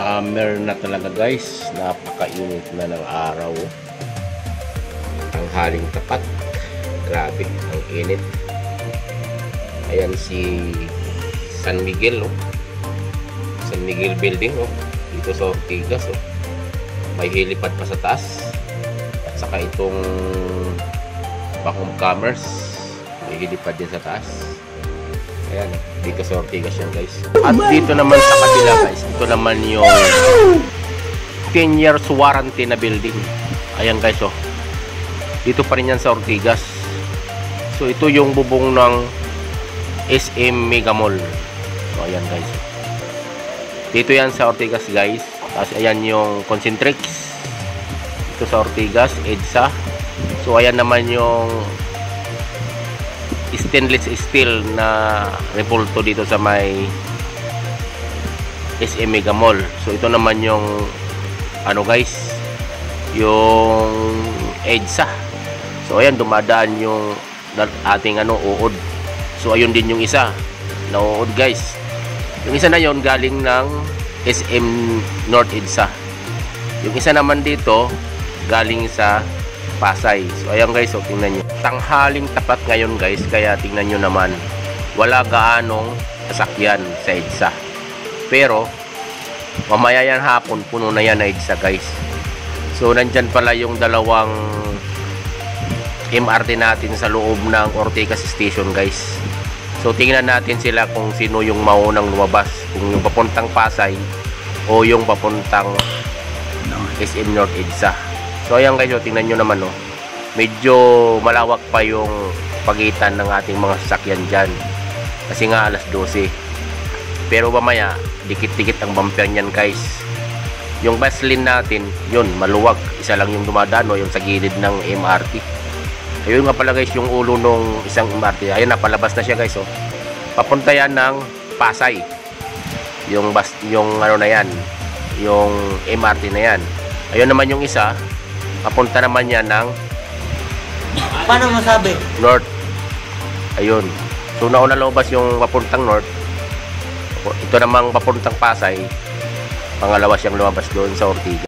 Summer na talaga guys, napakainit na ng araw. Ang haling tapat, grabe ang init. Ayan si San Miguel, oh. San Miguel building, oh. Dito sa Ortigas, oh. May helipad pa sa taas. At saka itong Bacom Commerce, may helipad din sa taas. Ayan, dito sa Ortigas yan guys. At dito naman sa kabila guys, ito naman yung 10 years warranty na building. Ayan guys, oh. Dito pa rin yan sa Ortigas. So ito yung bubong ng SM Mega Mall. So ayan guys. Dito yan sa Ortigas guys. Tapos ayan yung Concentrix. Dito sa Ortigas, EDSA. So ayan naman yung stainless steel na repulto dito sa may SM Mega Mall. So ito naman yung ano guys, yung EDSA. So ayan, dumadaan yung ating ano, uod. So ayun din yung isa na uod guys. Yung isa na yon galing ng SM North EDSA. Yung isa naman dito galing sa Pasay. So ayan guys, so tingnan nyo. Tanghaling tapat ngayon guys, kaya tingnan nyo naman, wala gaanong sasakyan sa EDSA. Pero mamaya yan hapon, puno na yan na EDSA guys. So nandyan pala yung dalawang MRT natin sa loob ng Ortigas Station guys. So tingnan natin sila kung sino yung maunang lumabas, kung yung papuntang Pasay o yung papuntang SM North EDSA. So ayan guys, so tingnan nyo naman, oh. Medyo malawak pa yung pagitan ng ating mga sasakyan dyan. Kasi nga alas 12. Pero mamaya, dikit-dikit ang bumper niyan guys. Yung bus lane natin, yun, maluwag. Isa lang yung dumadaan, oh, yung sa gilid ng MRT. Ayun nga pala guys, yung ulo nung isang MRT. Ayun, napalabas na siya guys, oh. Papunta yan ng Pasay. Yung bus, yung ano na yan, yung MRT na yan. Ayun naman yung isa, papunta naman yan ng paano masabi? North. Ayun. So nauna lumabas yung papuntang North. Ito namang papuntang Pasay. Pangalawa siyang lumabas doon sa Ortigas.